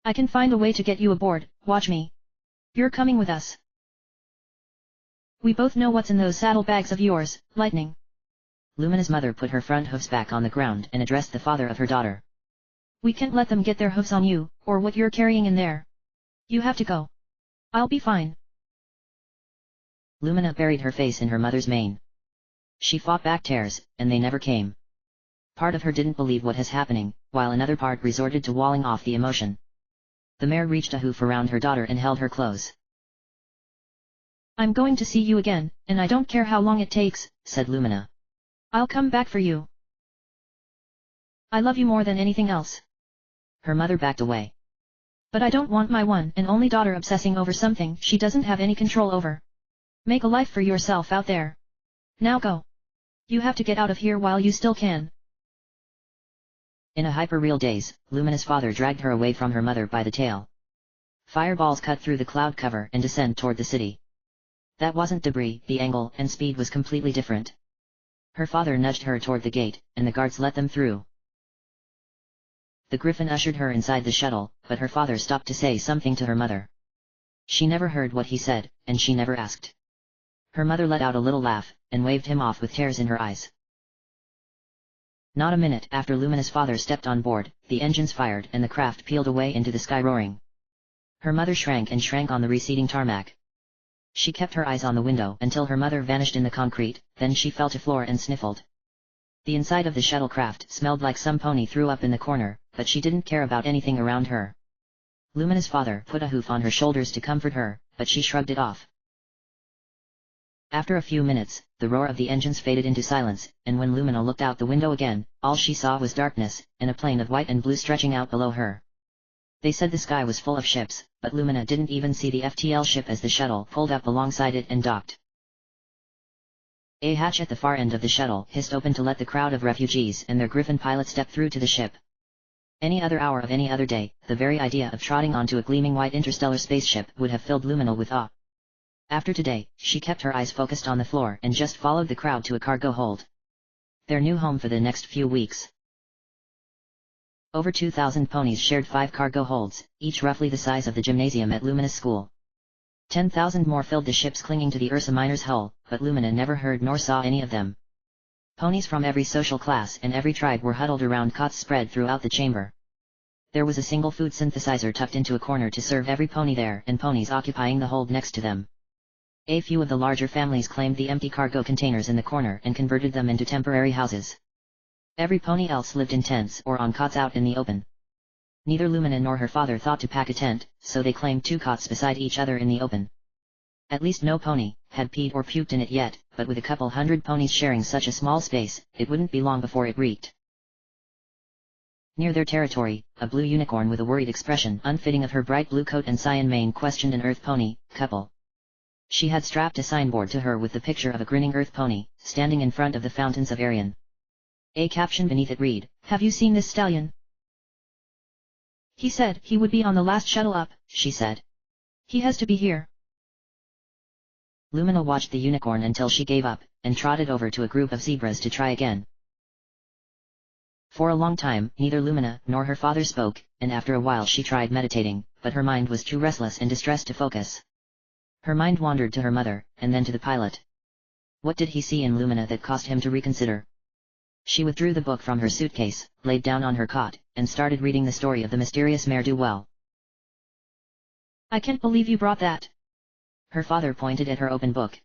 Speaker 2: I can find a way to get you aboard, watch me. You're coming with us. We both know what's in those saddlebags of yours, Lightning.
Speaker 1: Lumina's mother put her front hoofs back on the ground and addressed the father of her daughter.
Speaker 2: We can't let them get their hoofs on you, or what you're carrying in there. You have to go. I'll be fine.
Speaker 1: Lumina buried her face in her mother's mane. She fought back tears, and they never came. Part of her didn't believe what was happening, while another part resorted to walling off the emotion. The mare reached a hoof around her daughter and held her close.
Speaker 2: I'm going to see you again, and I don't care how long it takes, said Lumina. I'll come back for you. I love you more than anything else.
Speaker 1: Her mother backed away.
Speaker 2: But I don't want my one and only daughter obsessing over something she doesn't have any control over. Make a life for yourself out there. Now go. You have to get out of here while you still can.
Speaker 1: In a hyper-real daze, Lumina's father dragged her away from her mother by the tail. Fireballs cut through the cloud cover and descend toward the city. That wasn't debris, the angle and speed was completely different. Her father nudged her toward the gate, and the guards let them through. The griffin ushered her inside the shuttle, but her father stopped to say something to her mother. She never heard what he said, and she never asked. Her mother let out a little laugh, and waved him off with tears in her eyes. Not a minute after Lumina's father stepped on board, the engines fired and the craft peeled away into the sky roaring. Her mother shrank and shrank on the receding tarmac. She kept her eyes on the window until her mother vanished in the concrete, then she fell to floor and sniffled. The inside of the shuttlecraft smelled like some pony threw up in the corner, but she didn't care about anything around her. Lumina's father put a hoof on her shoulders to comfort her, but she shrugged it off. After a few minutes, the roar of the engines faded into silence, and when Lumina looked out the window again, all she saw was darkness, and a plain of white and blue stretching out below her. They said the sky was full of ships, but Lumina didn't even see the FTL ship as the shuttle pulled up alongside it and docked. A hatch at the far end of the shuttle hissed open to let the crowd of refugees and their griffin pilot step through to the ship. Any other hour of any other day, the very idea of trotting onto a gleaming white interstellar spaceship would have filled Lumina with awe. After today, she kept her eyes focused on the floor and just followed the crowd to a cargo hold. Their new home for the next few weeks. Over 2,000 ponies shared 5 cargo holds, each roughly the size of the gymnasium at Lumina's school. 10,000 more filled the ships clinging to the Ursa Minor's hull, but Lumina never heard nor saw any of them. Ponies from every social class and every tribe were huddled around cots spread throughout the chamber. There was a single food synthesizer tucked into a corner to serve every pony there and ponies occupying the hold next to them. A few of the larger families claimed the empty cargo containers in the corner and converted them into temporary houses. Every pony else lived in tents or on cots out in the open. Neither Lumina nor her father thought to pack a tent, so they claimed 2 cots beside each other in the open. At least no pony had peed or puked in it yet, but with a couple hundred ponies sharing such a small space, it wouldn't be long before it reeked. Near their territory, a blue unicorn with a worried expression unfitting of her bright blue coat and cyan mane questioned an earth pony couple. She had strapped a signboard to her with the picture of a grinning earth pony, standing in front of the fountains of Arian. A caption beneath it read, "Have you seen this stallion? He said he would be on the last shuttle up," she said. "He has to be here." Lumina watched the unicorn until she gave up, and trotted over to a group of zebras to try again. For a long time, neither Lumina nor her father spoke, and after a while she tried meditating, but her mind was too restless and distressed to focus. Her mind wandered to her mother, and then to the pilot. What did he see in Lumina that caused him to reconsider? She withdrew the book from her suitcase, laid down on her cot, and started reading the story of the mysterious Mare-du-Well. "I can't believe you brought that." Her father pointed at her open book.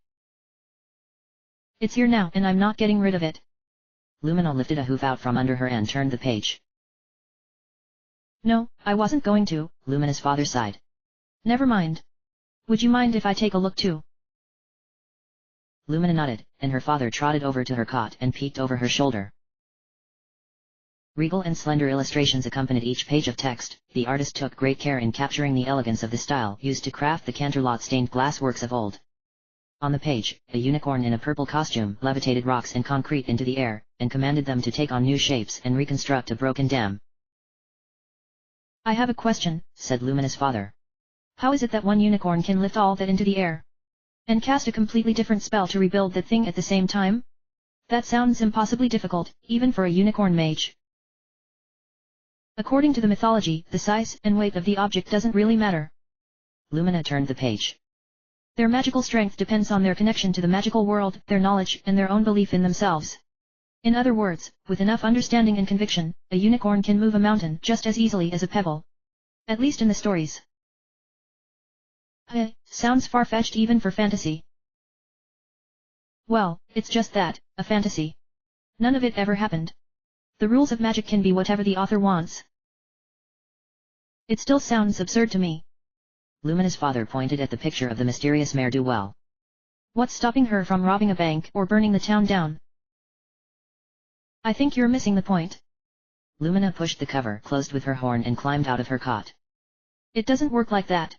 Speaker 2: It's here now and I'm not getting rid of it.
Speaker 1: Lumina lifted a hoof out from under her and turned the page.
Speaker 2: No, I wasn't going to,
Speaker 1: Lumina's father sighed.
Speaker 2: Never mind. Would you mind if I take a look too?
Speaker 1: Lumina nodded, and her father trotted over to her cot and peeked over her shoulder. Regal and slender illustrations accompanied each page of text. The artist took great care in capturing the elegance of the style used to craft the Canterlot-stained glass works of old. On the page, a unicorn in a purple costume levitated rocks and concrete into the air, and commanded them to take on new shapes and reconstruct a broken dam.
Speaker 2: I have a question,
Speaker 1: said Lumina's father.
Speaker 2: How is it that one unicorn can lift all that into the air? And cast a completely different spell to rebuild that thing at the same time? That sounds impossibly difficult, even for a unicorn mage. According to the mythology, the size and weight of the object doesn't really matter.
Speaker 1: Lumina turned the page.
Speaker 2: Their magical strength depends on their connection to the magical world, their knowledge, and their own belief in themselves. In other words, with enough understanding and conviction, a unicorn can move a mountain just as easily as a pebble. At least in the stories. Sounds far-fetched even for fantasy. Well, it's just that, a fantasy. None of it ever happened. The rules of magic can be whatever the author wants. It still sounds absurd to me.
Speaker 1: Lumina's father pointed at the picture of the mysterious Mare du Well.
Speaker 2: What's stopping her from robbing a bank or burning the town down? I think you're missing the point.
Speaker 1: Lumina pushed the cover closed with her horn and climbed out of her cot.
Speaker 2: It doesn't work like that.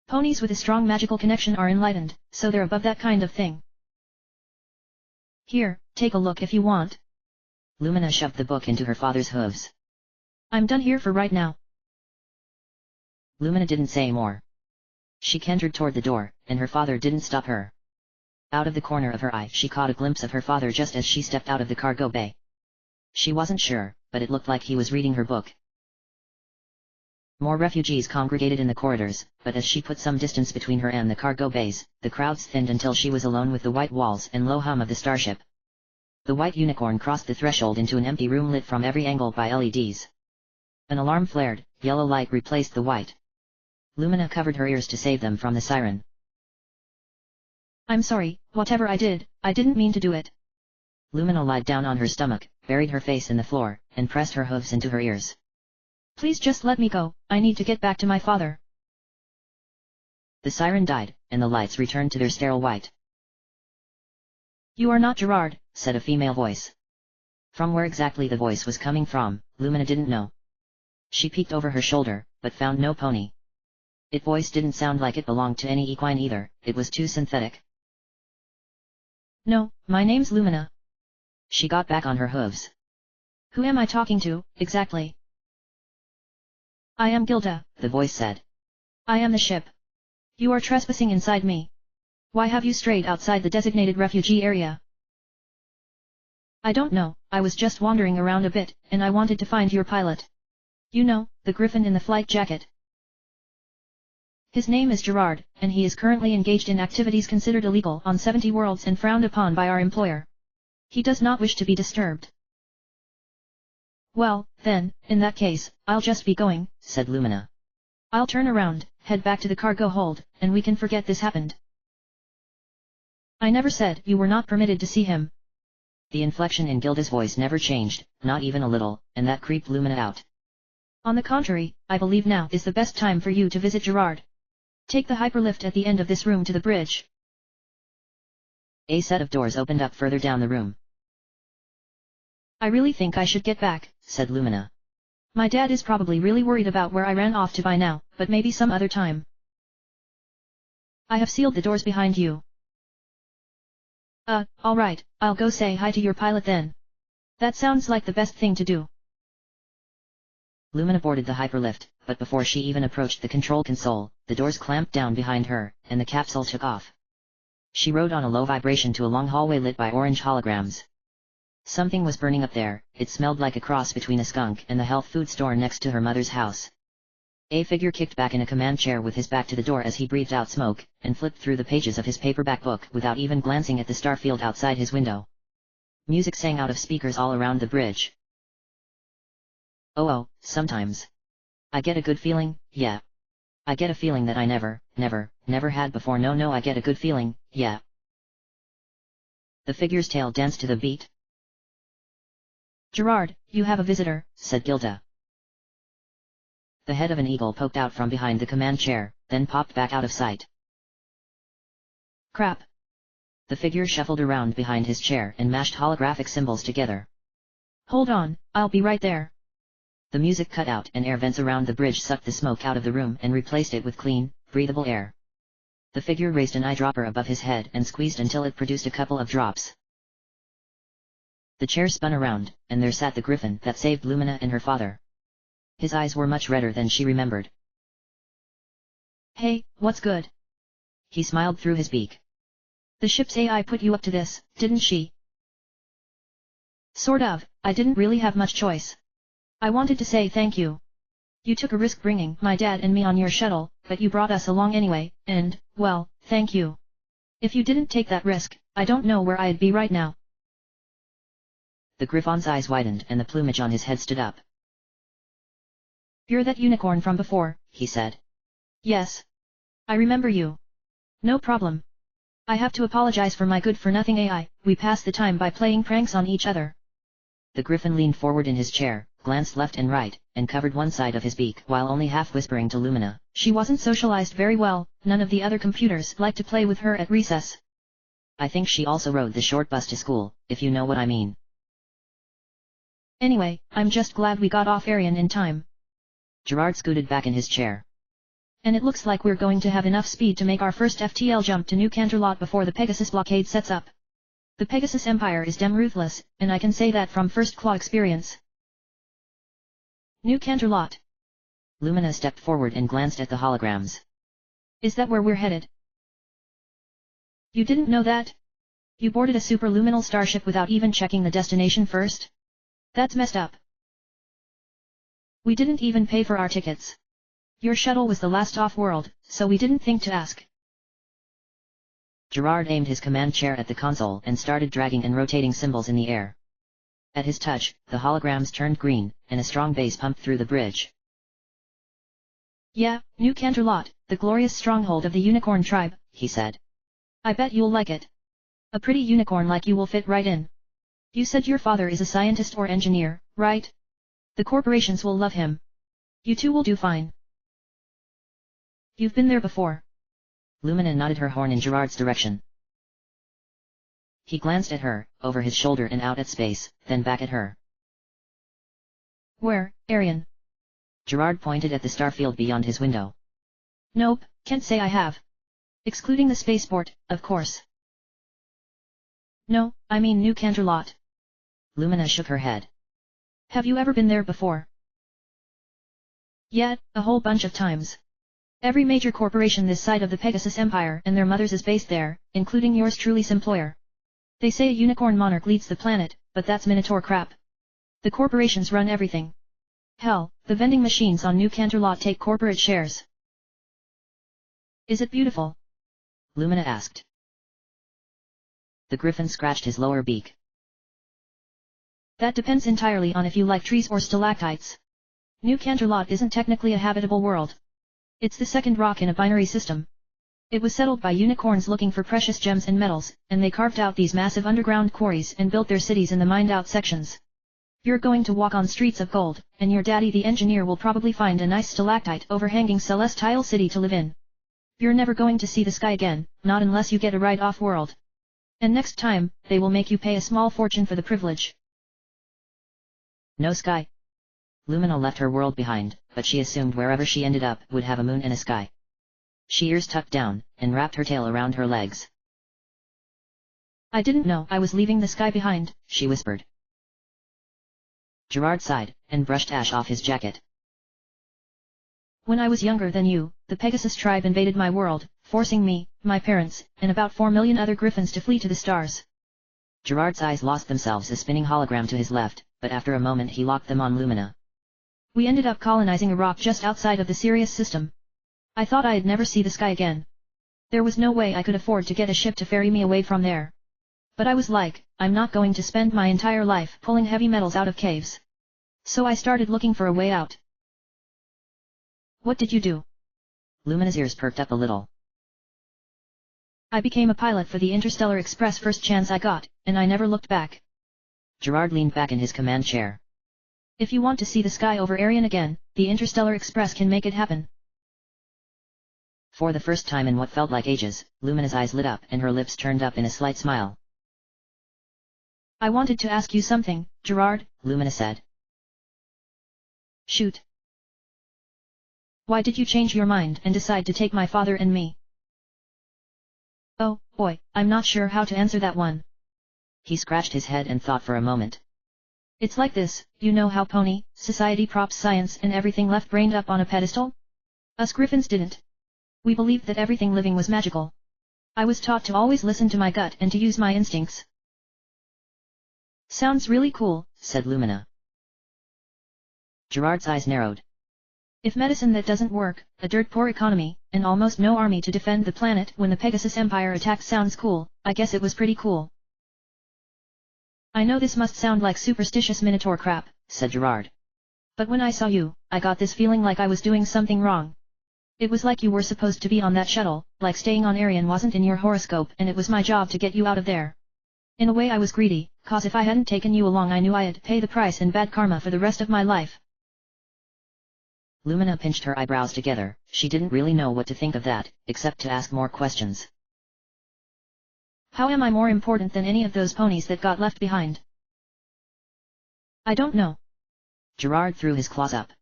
Speaker 2: Ponies with a strong magical connection are enlightened, so they're above that kind of thing. Here, take a look if you want.
Speaker 1: Lumina shoved the book into her father's hooves.
Speaker 2: I'm done here for right now.
Speaker 1: Lumina didn't say more. She cantered toward the door, and her father didn't stop her. Out of the corner of her eye she caught a glimpse of her father just as she stepped out of the cargo bay. She wasn't sure, but it looked like he was reading her book. More refugees congregated in the corridors, but as she put some distance between her and the cargo bays, the crowds thinned until she was alone with the white walls and low hum of the starship. The white unicorn crossed the threshold into an empty room lit from every angle by LEDs. An alarm flared, yellow light replaced the white. Lumina covered her ears to save them from the siren.
Speaker 2: I'm sorry, whatever I didn't mean to do it.
Speaker 1: Lumina lied down on her stomach, buried her face in the floor, and pressed her hooves into her ears.
Speaker 2: Please just let me go, I need to get back to my father.
Speaker 1: The siren died, and the lights returned to their sterile white.
Speaker 2: You are not Gerard,
Speaker 1: said a female voice. From where exactly the voice was coming from, Lumina didn't know. She peeked over her shoulder, but found no pony. Its voice didn't sound like it belonged to any equine either, it was too synthetic.
Speaker 2: No, my name's Lumina.
Speaker 1: She got back on her hooves.
Speaker 2: Who am I talking to, exactly? I am Gilda,
Speaker 1: the voice said.
Speaker 2: I am the ship. You are trespassing inside me. Why have you strayed outside the designated refugee area? I don't know, I was just wandering around a bit, and I wanted to find your pilot. You know, the griffin in the flight jacket. His name is Gerard, and he is currently engaged in activities considered illegal on 70 worlds and frowned upon by our employer. He does not wish to be disturbed. Well, then, in that case, I'll just be going,
Speaker 1: said Lumina.
Speaker 2: I'll turn around, head back to the cargo hold, and we can forget this happened. I never said you were not permitted to see him.
Speaker 1: The inflection in Gilda's voice never changed, not even a little, and that creeped Lumina out.
Speaker 2: On the contrary, I believe now is the best time for you to visit Gerard. Take the hyperlift at the end of this room to the bridge.
Speaker 1: A set of doors opened up further down the room.
Speaker 2: I really think I should get back,
Speaker 1: said Lumina.
Speaker 2: My dad is probably really worried about where I ran off to by now, but maybe some other time. I have sealed the doors behind you. Alright, I'll go say hi to your pilot then. That sounds like the best thing to do.
Speaker 1: Lumina boarded the hyperlift, but before she even approached the control console, the doors clamped down behind her, and the capsule took off. She rode on a low vibration to a long hallway lit by orange holograms. Something was burning up there, it smelled like a cross between a skunk and the health food store next to her mother's house. A figure kicked back in a command chair with his back to the door as he breathed out smoke, and flipped through the pages of his paperback book without even glancing at the star field outside his window. Music sang out of speakers all around the bridge. Oh, sometimes. I get a good feeling, yeah. I get a feeling that I never had before. No, I get a good feeling, yeah. The figure's tail danced to the beat.
Speaker 2: Gerard, you have a visitor,
Speaker 1: said Gilda. The head of an eagle poked out from behind the command chair, then popped back out of sight.
Speaker 2: Crap.
Speaker 1: The figure shuffled around behind his chair and mashed holographic symbols together.
Speaker 2: Hold on, I'll be right there.
Speaker 1: The music cut out and air vents around the bridge sucked the smoke out of the room and replaced it with clean, breathable air. The figure raised an eyedropper above his head and squeezed until it produced a couple of drops. The chair spun around, and there sat the griffin that saved Lumina and her father. His eyes were much redder than she remembered.
Speaker 2: Hey, what's good?
Speaker 1: He smiled through his beak.
Speaker 2: The ship's AI put you up to this, didn't she? Sort of, I didn't really have much choice. I wanted to say thank you. You took a risk bringing my dad and me on your shuttle, but you brought us along anyway, and, well, thank you. If you didn't take that risk, I don't know where I'd be right now.
Speaker 1: The griffon's eyes widened and the plumage on his head stood up.
Speaker 2: You're that unicorn from before,
Speaker 1: he said.
Speaker 2: Yes. I remember you. No problem. I have to apologize for my good-for-nothing AI, we passed the time by playing pranks on each other.
Speaker 1: The griffin leaned forward in his chair, glanced left and right, and covered one side of his beak while only half whispering to Lumina.
Speaker 2: She wasn't socialized very well, none of the other computers liked to play with her at recess.
Speaker 1: I think she also rode the short bus to school, if you know what I mean.
Speaker 2: Anyway, I'm just glad we got off Arian in time.
Speaker 1: Gerard scooted back in his chair.
Speaker 2: And it looks like we're going to have enough speed to make our first FTL jump to New Canterlot before the Pegasus blockade sets up. The Pegasus Empire is damn ruthless, and I can say that from first-claw experience. New Canterlot.
Speaker 1: Lumina stepped forward and glanced at the holograms.
Speaker 2: Is that where we're headed? You didn't know that? You boarded a superluminal starship without even checking the destination first? That's messed up. We didn't even pay for our tickets. Your shuttle was the last off-world, so we didn't think to ask.
Speaker 1: Gerard aimed his command chair at the console and started dragging and rotating symbols in the air. At his touch, the holograms turned green, and a strong bass pumped through the bridge.
Speaker 2: Yeah, New Canterlot, the glorious stronghold of the unicorn tribe,
Speaker 1: he said.
Speaker 2: I bet you'll like it. A pretty unicorn like you will fit right in. You said your father is a scientist or engineer, right? The corporations will love him. You two will do fine. You've been there before.
Speaker 1: Lumina nodded her horn in Gerard's direction. He glanced at her, over his shoulder and out at space, then back at her.
Speaker 2: Where, Arian?
Speaker 1: Gerard pointed at the starfield beyond his window.
Speaker 2: Nope, can't say I have. Excluding the spaceport, of course. No, I mean New Canterlot.
Speaker 1: Lumina shook her head.
Speaker 2: Have you ever been there before? Yeah, a whole bunch of times. Every major corporation this side of the Pegasus Empire and their mothers is based there, including yours truly's employer. They say a unicorn monarch leads the planet, but that's Minotaur crap. The corporations run everything. Hell, the vending machines on New Canterlot take corporate shares. Is it beautiful?
Speaker 1: Lumina asked. The griffin scratched his lower beak.
Speaker 2: That depends entirely on if you like trees or stalactites. New Canterlot isn't technically a habitable world. It's the second rock in a binary system. It was settled by unicorns looking for precious gems and metals, and they carved out these massive underground quarries and built their cities in the mined-out sections. You're going to walk on streets of gold, and your daddy the engineer will probably find a nice stalactite overhanging Celestial City to live in. You're never going to see the sky again, not unless you get a ride off-world. And next time, they will make you pay a small fortune for the privilege.
Speaker 1: No sky. Lumina left her world behind, but she assumed wherever she ended up would have a moon and a sky. She ears tucked down, and wrapped her tail around her legs.
Speaker 2: I didn't know I was leaving the sky behind,
Speaker 1: she whispered. Gerard sighed, and brushed ash off his jacket.
Speaker 2: When I was younger than you, the Pegasus tribe invaded my world, forcing me, my parents, and about 4 million other griffins to flee to the stars.
Speaker 1: Gerard's eyes lost themselves a spinning hologram to his left, but after a moment he locked them on Lumina.
Speaker 2: We ended up colonizing a rock just outside of the Sirius system. I thought I'd never see the sky again. There was no way I could afford to get a ship to ferry me away from there. But I was like, I'm not going to spend my entire life pulling heavy metals out of caves. So I started looking for a way out. What did you do?
Speaker 1: Lumina's ears perked up a little.
Speaker 2: I became a pilot for the Interstellar Express first chance I got, and I never looked back.
Speaker 1: Gerard leaned back in his command chair.
Speaker 2: If you want to see the sky over Arian again, the Interstellar Express can make it happen.
Speaker 1: For the first time in what felt like ages, Lumina's eyes lit up and her lips turned up in a slight smile.
Speaker 2: I wanted to ask you something, Gerard,
Speaker 1: Lumina said.
Speaker 2: Shoot. Why did you change your mind and decide to take my father and me? Oh, boy, I'm not sure how to answer that one.
Speaker 1: He scratched his head and thought for a moment.
Speaker 2: It's like this, you know how Pony, society props science and everything left-brained up on a pedestal? Us Griffins didn't. We believed that everything living was magical. I was taught to always listen to my gut and to use my instincts. Sounds really cool, said Lumina.
Speaker 1: Gerard's eyes narrowed.
Speaker 2: If medicine that doesn't work, a dirt-poor economy, and almost no army to defend the planet when the Pegasus Empire attacked sounds cool, I guess it was pretty cool. I know this must sound like superstitious Minotaur crap,
Speaker 1: said Gerard.
Speaker 2: But when I saw you, I got this feeling like I was doing something wrong. It was like you were supposed to be on that shuttle, like staying on Arian wasn't in your horoscope and it was my job to get you out of there. In a way I was greedy, cause if I hadn't taken you along I knew I'd pay the price in bad karma for the rest of my life.
Speaker 1: Lumina pinched her eyebrows together, she didn't really know what to think of that, except to ask more questions.
Speaker 2: How am I more important than any of those ponies that got left behind? I don't know.
Speaker 1: Gerard threw his claws up.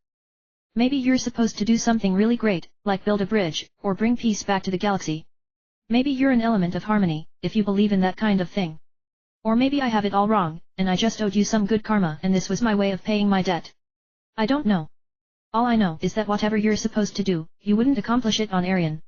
Speaker 2: Maybe you're supposed to do something really great, like build a bridge, or bring peace back to the galaxy. Maybe you're an element of harmony, if you believe in that kind of thing. Or maybe I have it all wrong, and I just owed you some good karma and this was my way of paying my debt. I don't know. All I know is that whatever you're supposed to do, you wouldn't accomplish it on Arian.